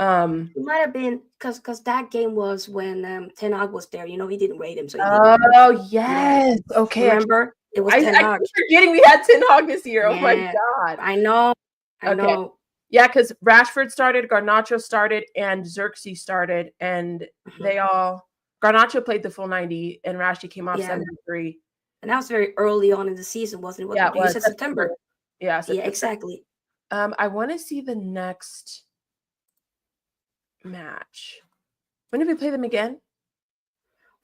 It might have been because that game was when Ten Hag was there. He didn't rate him, so he didn't. Oh yes, okay. Remember, it was Ten Hag. I keep forgetting we had Ten Hag this year. Yeah, oh my god, I know. Yeah, because Rashford started, Garnacho started, and Xerxes started, and Garnacho played the full 90, and Rashi came off 73. And that was very early on in the season, wasn't it? Yeah, you said September. Yeah, September. Yeah, exactly. I want to see the next match. When did we play them again?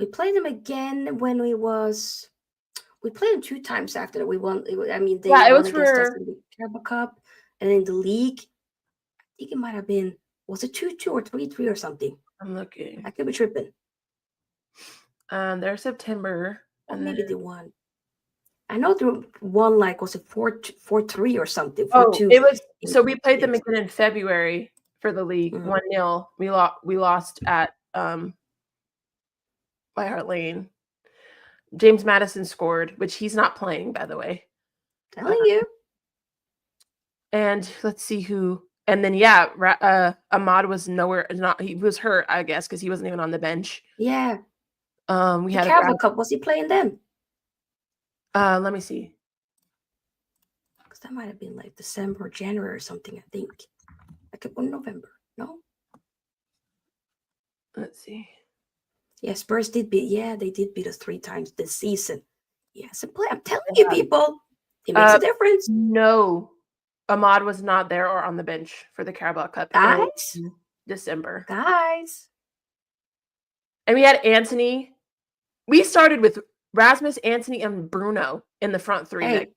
We played them again when we played them 2 times after that. We won. They won against us in the Carabao Cup, and in the league, I think it might have been, was it 2-2 or 3-3 or something? I'm looking. I could be tripping. They're September. Or maybe they won. I know they won, was it 4-3 or something? 4-2. Oh, it was. So we played them again in February for the league, 1-0. We lost at White Hart Lane. James Maddison scored, which he's not playing, by the way. Telling you. And let's see who. And then Ahmad was nowhere. He was hurt, I guess, because he wasn't even on the bench. Yeah. We had a Carabao Cup. Was he playing then? Let me see. Because that might have been December or January or something, I think. November. No? Let's see. Yeah, Spurs did beat. Yeah, they did beat us 3 times this season. Yes, I'm telling you, people, it makes a difference. No, Ahmad was not there or on the bench for the Carabao Cup. Guys, in December. Guys, and we had Anthony We started with Rasmus, Anthony, and Bruno in the front three. Hey,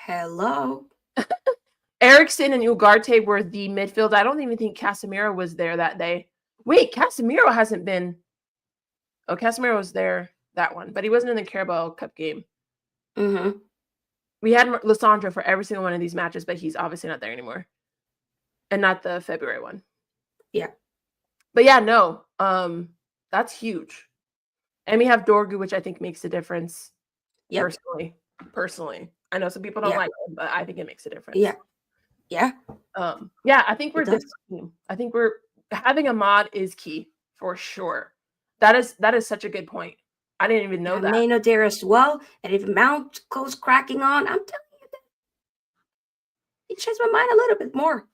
hello. Eriksson and Ugarte were the midfield. I don't even think Casemiro was there that day. Wait, Casemiro hasn't been. Oh, Casemiro was there that one, but he wasn't in the Carabao Cup game. Mm-hmm. We had Lissandro for every single one of these matches, but he's obviously not there anymore. And not the February one. Yeah. But yeah, no. That's huge. And we have Dorgu, which I think makes a difference. Yep. Personally. I know some people don't like him, but I think it makes a difference. Yeah. Yeah. Yeah, I think we're this team. I think we're having a mod is key for sure. That is such a good point. I didn't even know that. Maino there as well. And if Mount goes cracking on, I'm telling you that it changed my mind a little bit more.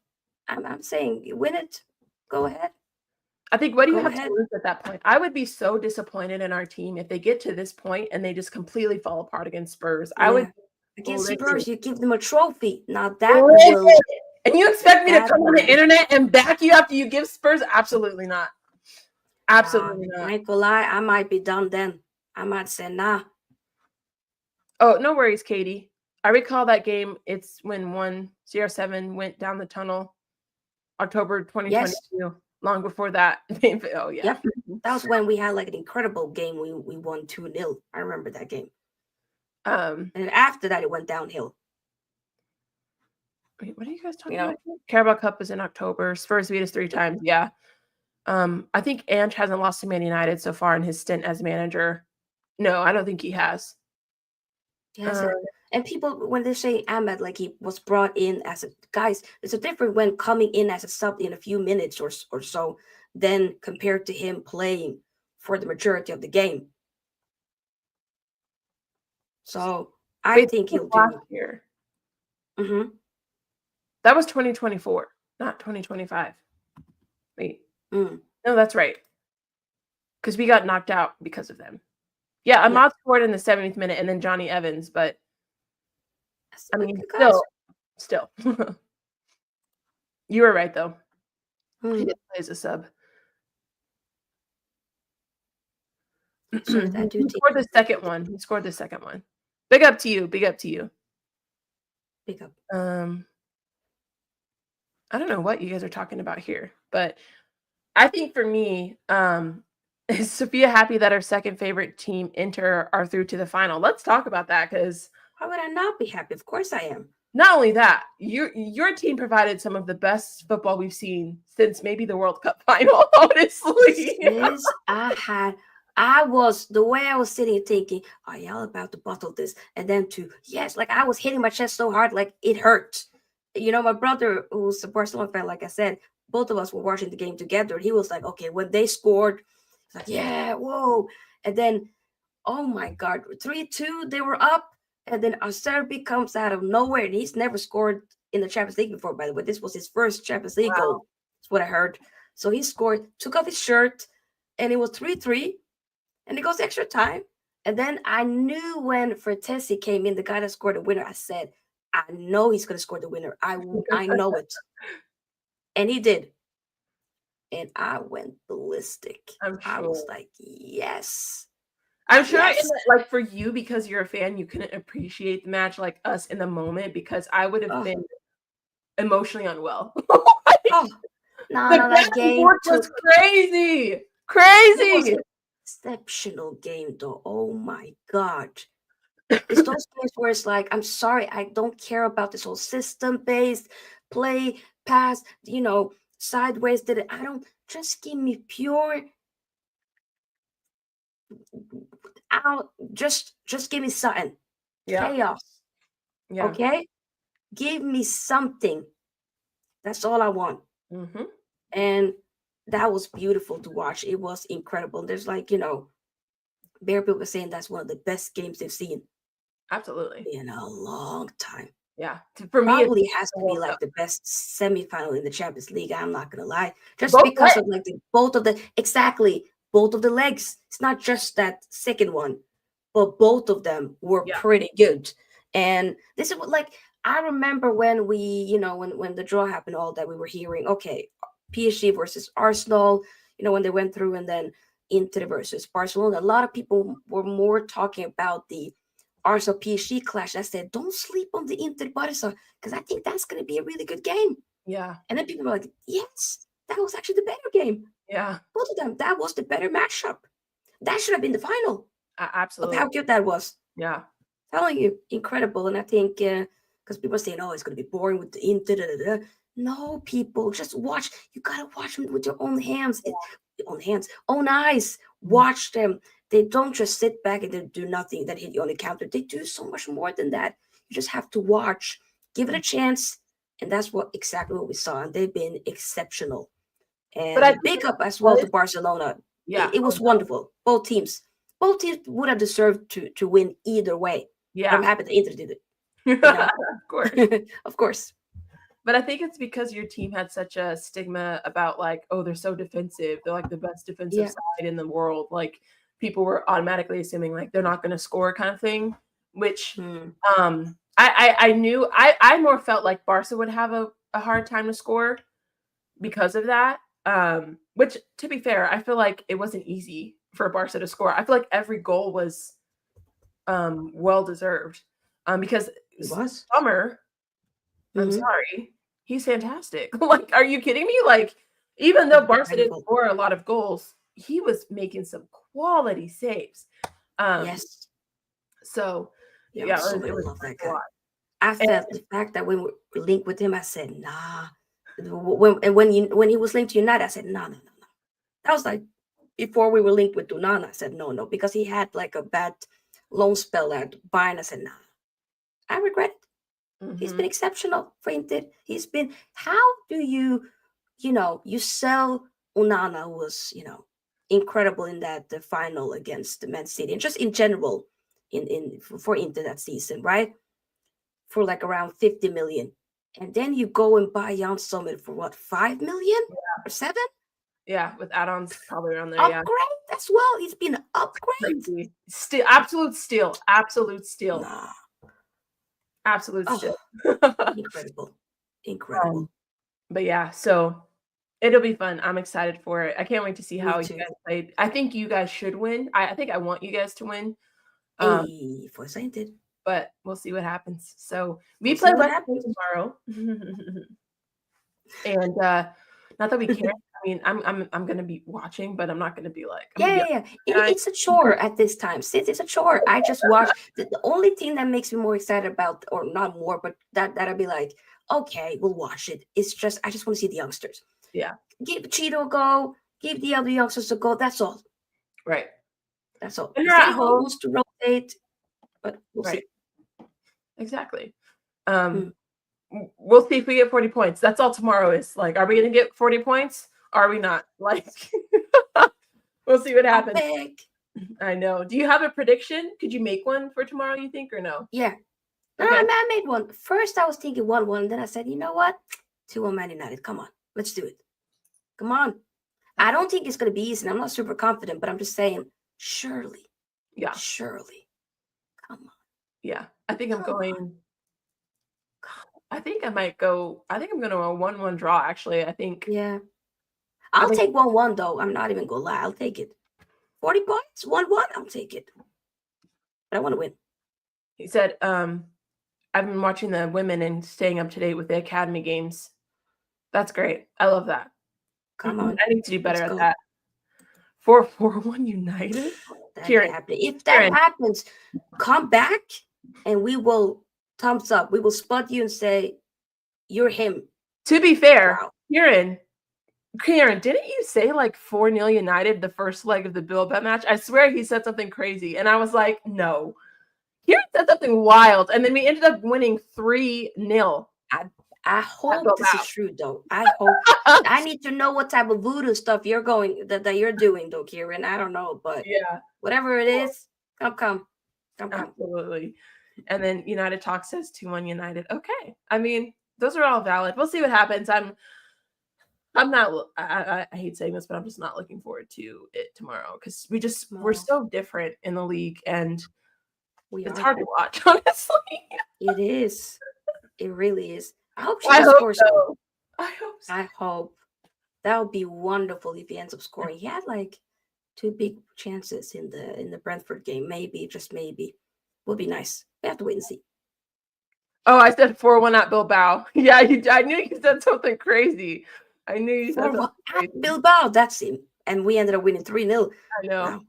I'm saying you win it. Go ahead. I think what do you have to lose at that point? I would be so disappointed in our team if they get to this point and they just completely fall apart against Spurs. I would against Spurs, you give them a trophy. Now that will. And you expect me to come on the internet and back you after you give Spurs? Absolutely not. Absolutely not. I ain't gonna lie, I might be done then. I might say nah. Oh, no worries, Katie. I recall that game. It's when CR7 went down the tunnel, October 2022. Yes. Long before that. Oh, yeah. Yep. That was when we had like an incredible game. We won 2-0. I remember that game. And after that, it went downhill. Wait, what are you guys talking about? Carabao Cup is in October. Spurs beat us 3 times. Yeah. I think Ange hasn't lost to Man United so far in his stint as manager. No, I don't think he has. Yes. And people, when they say Ahmed, like he was brought in as a guys, it's a different when coming in as a sub in a few minutes or so, than compared to him playing for the majority of the game. So I think he'll do here. Mm-hmm. That was 2024, not 2025. Wait. No, that's right. Because we got knocked out because of them. Yeah, Ahmad scored in the 70th minute and then Johnny Evans, but I mean, still. You were right, though. He didn't play as a sub. So He scored the second one. Big up to you. Big up. I don't know what you guys are talking about here, but I think for me, is Sophia happy that her second favorite team, Inter, are through to the final? Let's talk about that, because how would I not be happy? Of course I am. Not only that, your team provided some of the best football we've seen since maybe the World Cup final, honestly. Yes, I was, the way I was sitting thinking, are y'all about to bottle this? And then like I was hitting my chest so hard, like it hurt. You know, my brother, who's a Barcelona fan, like I said, both of us were watching the game together. He was like, okay, when they scored, like, yeah, whoa. And then, oh my God, 3-2, they were up. And then Acerbi comes out of nowhere. And he's never scored in the Champions League before, by the way. This was his first Champions League goal. That's what I heard. So he scored, took off his shirt, and it was 3-3. And it goes extra time. And then I knew when Fertesi came in, the guy that scored the winner, I said, I know he's going to score the winner. I know it. And he did. And I went ballistic. I was like, yes. I'm sure, like for you, because you're a fan, you couldn't appreciate the match like us in the moment, because I would have been emotionally unwell. That game was crazy. Crazy. Exceptional game, though. Oh my God. It's those games where it's like, I'm sorry, I don't care about this whole system-based play, pass, sideways, did it. I don't, just give me pure just give me something. Chaos. Yeah. Okay? Give me something. That's all I want. Mm-hmm. And that was beautiful to watch. It was incredible. There's like, Bear people saying that's one of the best games they've seen. Absolutely. In a long time. Yeah. For me, probably it has to be like the best semifinal in the Champions League. I'm not going to lie. Just because of like both of the legs. It's not just that second one, but both of them were pretty good. And this is what, like, I remember when we, when the draw happened, all that we were hearing, okay, PSG versus Arsenal, when they went through, and then Inter versus Barcelona. A lot of people were more talking about the Arsenal PSG clash. I said, don't sleep on the Inter Barca because I think that's going to be a really good game. Yeah. And then people were like, yes, that was actually the better game. Yeah. Both of them, that was the better matchup. That should have been the final of Absolutely. how good that was. Yeah. Telling you, incredible. And I think because people are saying, oh, it's going to be boring with the Inter. Da, da, da. No, people, just watch. You got to watch them with your own hands. Own eyes. Watch them. They don't just sit back and they do nothing that hit you on the counter. They do so much more than that. You just have to watch, give it a chance, and that's exactly what we saw. And they've been exceptional. And But big up as well to Barcelona. Yeah. It was wonderful. Both teams would have deserved to win either way. Yeah. I'm happy the Inter did it. Of course. Of course. But I think it's because your team had such a stigma about like, oh, they're so defensive. They're like the best defensive side in the world. Like people were automatically assuming like they're not going to score kind of thing, which I knew I more felt like Barca would have a hard time to score because of that. Which to be fair, I feel like it wasn't easy for Barca to score. I feel like every goal was well deserved. Because it was. Summer, I'm sorry, he's fantastic. Like, are you kidding me? Like, even though Barca didn't score a lot of goals, he was making some quality saves. Yes. So it was that guy. I felt the fact that when we were linked with him, I said, nah. When he was linked to United, I said, no. That was like before we were linked with Dunana. I said, no, because he had like a bad loan spell at Bayern. I said, nah. I regret it. He's been exceptional for Inter. He's been. How do you sell Onana, who was incredible in the final against the Man City, and just in general for Inter that season, right? For like around 50 million, and then you go and buy Jan Sommer for what, 5 million or 7? Yeah, with add-ons probably around there. Upgrade as well. He's been an upgrade. Still, absolute steal. Nah. Absolute steal. Incredible. But yeah, so it'll be fun. I'm excited for it. I can't wait to see how you guys played. I think you guys should win. I think I want you guys to win. But we'll see what happens. So we play tomorrow. And not that we care. I mean, I'm gonna be watching, but I'm not gonna be like It's a chore at this time. Since it's a chore, I just watch. The only thing that makes me more excited about, or not more, but that I'd be like, okay, we'll watch it. It's just I just want to see the youngsters. Yeah. Give Cheeto a go. Give the other youngsters a go. That's all. Right. That's all. And you're at home. Wants to rotate, but we'll see. Exactly. We'll see if we get 40 points. That's all tomorrow is. Like, are we going to get 40 points? Or are we not? Like, we'll see what happens. I know. Do you have a prediction? Could you make one for tomorrow, you think, or no? Yeah. No, I made one. First, I was thinking 1-1. And then I said, you know what? 2-1 Man United. Come on. Let's do it. Come on. I don't think it's going to be easy. I'm not super confident, but I'm just saying, surely. Yeah. Surely. Come on. Yeah. I think I'm going. I think I might go. I think I'm going to a 1-1 draw, actually. I think. Yeah. I'll take 1-1, though. I'm not even going to lie. I'll take it. 40 points, 1-1, I'll take it. But I want to win. He said, I've been watching the women and staying up to date with the academy games. That's great. I love that. Come on. I need to do better at that. 4-4-1 United? If that happens, come back and we will thumbs up. We will spot you and say, you're him. To be fair, wow. Kieran, didn't you say like 4-0 United the first leg of the build-up match? I swear he said something crazy. And I was like, no. Kieran said something wild. And then we ended up winning 3-0. I hope this is true, though. I hope. I need to know what type of voodoo stuff you're that you're doing, though, Kieran. I don't know, but yeah, whatever it is, come. Absolutely. And then United Talk says 2-1 United. Okay. I mean, those are all valid. We'll see what happens. I'm not. I hate saying this, but I'm just not looking forward to it tomorrow because we're so different in the league, and it's hard to watch. Honestly, it is. It really is. I hope she scores. So. I hope. I hope that would be wonderful if he ends up scoring. He had like 2 big chances in the Brentford game. Maybe, just maybe. Would be nice. We have to wait and see. Oh, I said 4-1 at Bilbao. Yeah, I knew you said something crazy. I knew you said something crazy. Bilbao, that's him. And we ended up winning 3-0. I know.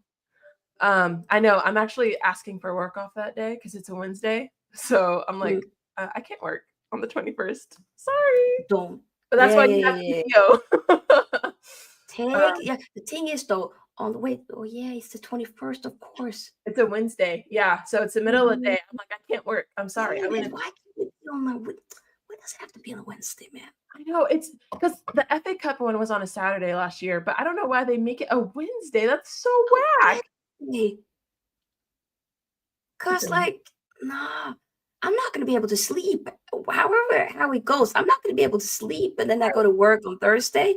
Wow. I know. I'm actually asking for work off that day because it's a Wednesday. So I'm like, I can't work on the 21st. Sorry. Don't. But that's why you have PTO. The thing is though, it's the 21st, of course. It's a Wednesday. Yeah. So it's the middle of the day. I'm like, I can't work. I'm sorry. Why can't it be on why does it have to be on a Wednesday, man? I know it's because the FA Cup one was on a Saturday last year, but I don't know why they make it a Wednesday. That's so whack. Because nah, I'm not gonna be able to sleep. However, how it goes, I'm not gonna be able to sleep, and then I go to work on Thursday.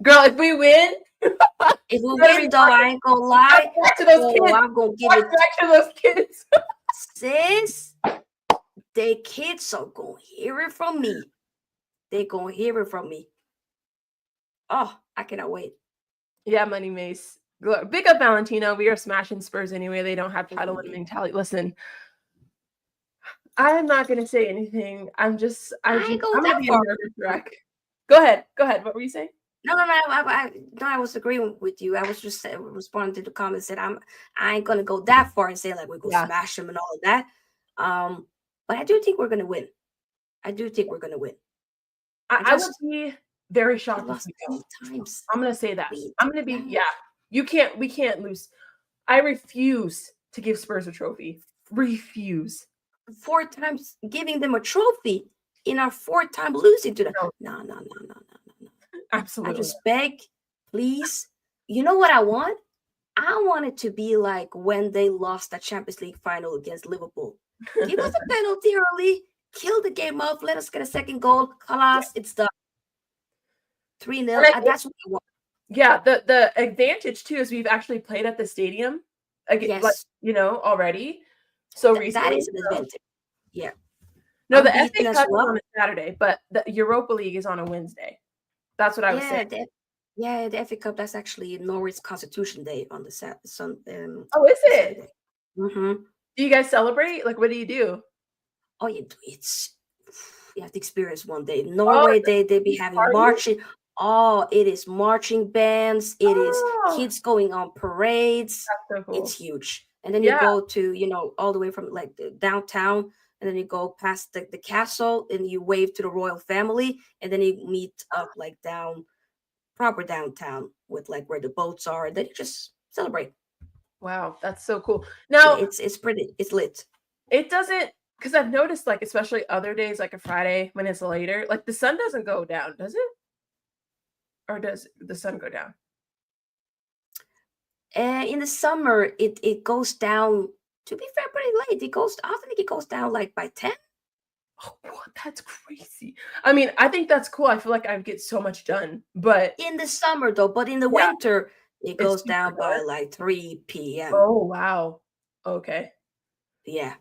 Girl, if we win, if we win, though, I ain't gonna lie. Back to those kids. I'm gonna give it back to those kids. Sis, the kids are gonna hear it from me. They're gonna hear it from me. Oh, I cannot wait. Yeah, Money Mace. Big up Valentino. We are smashing Spurs anyway. They don't have title winning mentality. Listen, I'm not gonna say anything. I'm gonna be a nervous wreck. Go ahead. What were you saying? No. I was agreeing with you. I was just responding to the comments that I ain't gonna go that far and say like we're gonna smash them and all of that. But I do think we're gonna win. I would be very shocked if we don't. I'm gonna say that. I'm gonna be we can't lose. I refuse to give Spurs a trophy. Refuse. 4 times giving them a trophy in our 4th time losing to them. No. Absolutely. I just beg, please. You know what I want? I want it to be like when they lost the Champions League final against Liverpool. Give us a penalty early, kill the game off, let us get a second goal. Kalas, it's done. 3-0. That's what I want. Yeah, the advantage too is we've actually played at the stadium again, already. So recently, that is an advantage. Yeah. No, the FA Cup is on a Saturday, but the Europa League is on a Wednesday. That's what I was saying. The FA Cup, that's actually Norway's Constitution Day on the Sunday. Oh, is it? Mm-hmm. Do you guys celebrate? Like, what do you do? Oh, you have to experience one day. Norway, they be having marching. Oh, it is marching bands. It is kids going on parades. That's so cool. It's huge. And then you go to, all the way from like the downtown, and then you go past the castle, and you wave to the royal family, and then you meet up like proper downtown with like where the boats are, and then you just celebrate. Wow, that's so cool. Now it's lit. It doesn't, because I've noticed like especially other days like a Friday when it's later, like the sun doesn't go down, does it? Or does the sun go down? In the summer, it goes down. To be fair, pretty late. I think it goes down like by 10. Oh, what? That's crazy. I mean, I think that's cool. I feel like I get so much done, but in the summer though, but in the winter, it goes down by like 3 p.m. Oh wow. Okay. Yeah.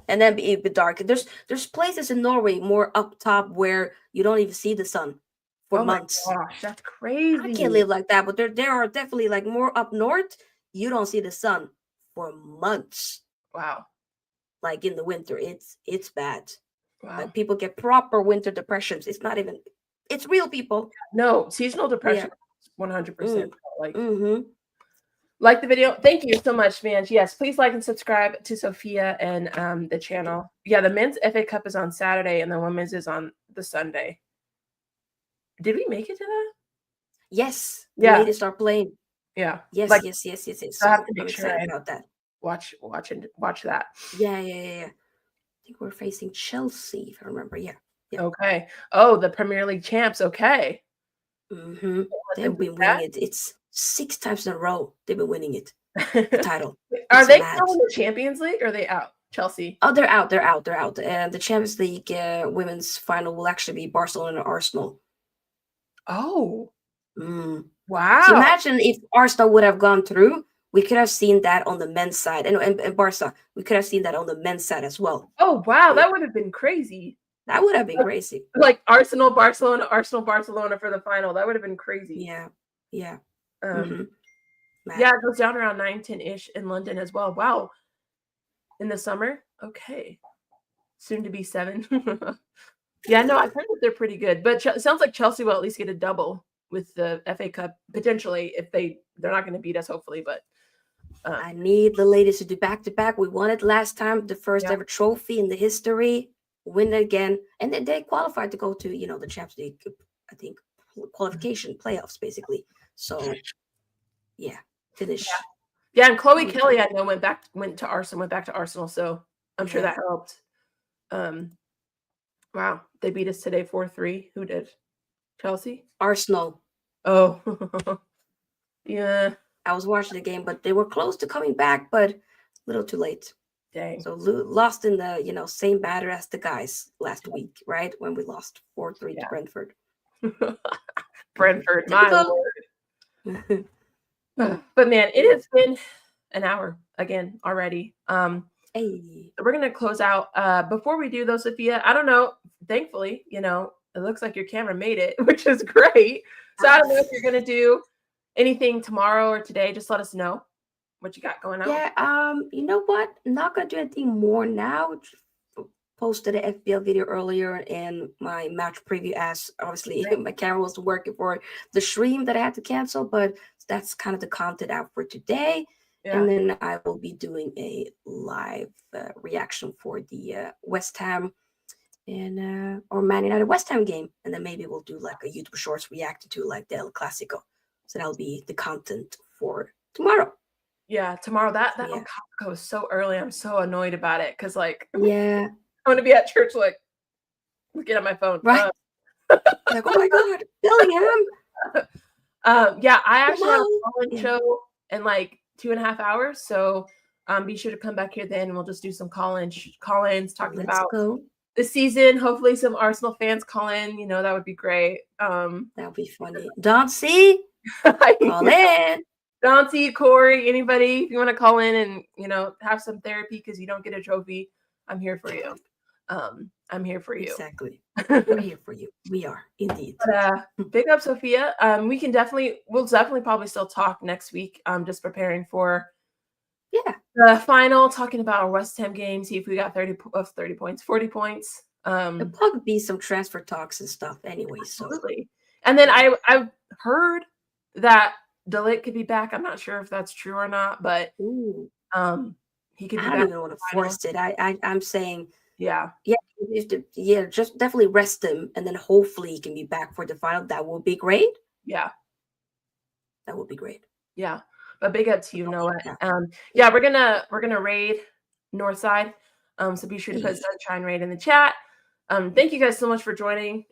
And then it be dark. There's places in Norway more up top where you don't even see the sun for months. Oh my gosh, that's crazy. I can't live like that, but there are definitely like more up north. You don't see the sun for months. Wow. Like in the winter, it's bad. Wow. Like people get proper winter depressions. It's real, people. No, seasonal depression, 100%. Like the video. Thank you so much, man. Yes, please like and subscribe to Sophia and the channel. Yeah, the men's FA Cup is on Saturday and the women's is on the Sunday. Did we make it to that? Yes. Yeah. We need to start playing. Yeah. Yes. So I have to make sure about that. Watch that. Yeah. I think we're facing Chelsea, if I remember. Yeah. Okay. Oh, the Premier League champs. Okay. Mm-hmm. They've been winning it. It's 6 times in a row. They've been winning it. The title. Are they still in the Champions League? Or are they out? Chelsea. Oh, they're out. And the Champions League women's final will actually be Barcelona and Arsenal. Oh. Wow. So imagine if Arsenal would have gone through, we could have seen that on the men's side. And Barca, we could have seen that on the men's side as well. Oh, wow. That would have been crazy. That would have been crazy. Like Arsenal, Barcelona for the final. That would have been crazy. Yeah. Matt. Yeah, it goes down around 9, 10-ish in London as well. Wow. In the summer? Okay. Soon to be 7. Yeah, no, I've heard that they're pretty good. But it sounds like Chelsea will at least get a double with the FA Cup, potentially, if they're not going to beat us, hopefully. But I need the ladies to do back-to-back. We won it last time, the first Yeah. ever trophy in the history. Win it again. And then they qualified to go to, the Champions League, I think, qualification playoffs, basically. So, yeah, finish. Yeah, and Chloe Kelly, I know, went back to Arsenal, so I'm sure Yeah. that helped. Wow, they beat us today 4-3. Who did? Chelsea? Arsenal. Oh, yeah. I was watching the game, but they were close to coming back, but a little too late. Dang. So lost in the same batter as the guys last week, right? When we lost 4-3 to Brentford. Brentford, my Typical. lord. But man, it has been an hour again already. Hey. We're gonna close out. Before we do though, Sophia, I don't know. Thankfully, it looks like your camera made it, which is great. So I don't know if you're gonna do anything tomorrow or today. Just let us know what you got going on. Yeah, you know what? Not gonna do anything more now. Posted an FBL video earlier in my match preview, as obviously my camera wasn't working for the stream that I had to cancel, but that's kind of the content out for today. Yeah. And then I will be doing a live reaction for the West Ham and or Man United West Ham game, and then maybe we'll do like a YouTube Shorts reacting to like the El Clasico. So that'll be the content for tomorrow. Yeah, tomorrow. That Yeah. goes so early. I'm so annoyed about it because Yeah. I want to be at church looking at my phone. Right. Like, oh my God, Bellingham. Yeah, I actually have a Hello. call-in Yeah. show in like 2.5 hours. So be sure to come back here then. We'll just do some call-ins talking about the season. Hopefully some Arsenal fans call in. That would be great. That would be funny. Dauncey, call in. Dauncey, Corey, anybody, if you want to call in and have some therapy because you don't get a trophy, I'm here for you. I'm here for you. Exactly. We're here for you. We are indeed. But, big up, Sophia. We'll definitely probably still talk next week. Just preparing for the final, talking about our West Ham game, see if we got 40 points. There'll probably be some transfer talks and stuff anyway. Absolutely. And then I've heard that De Ligt could be back. I'm not sure if that's true or not, but he could be back. I don't even want to force it. I'm saying yeah, just definitely rest him, and then hopefully he can be back for the final. That would be great. Yeah, that would be great. Yeah, but big up to you, Noah. Yeah, we're gonna raid Northside. So be sure to put Sunshine Raid in the chat. Thank you guys so much for joining.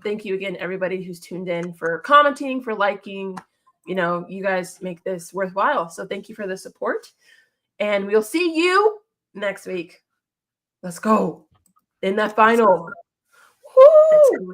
Thank you again, everybody who's tuned in, for commenting, for liking. You guys make this worthwhile. So thank you for the support. And we'll see you next week. Let's go in that final. Let's go.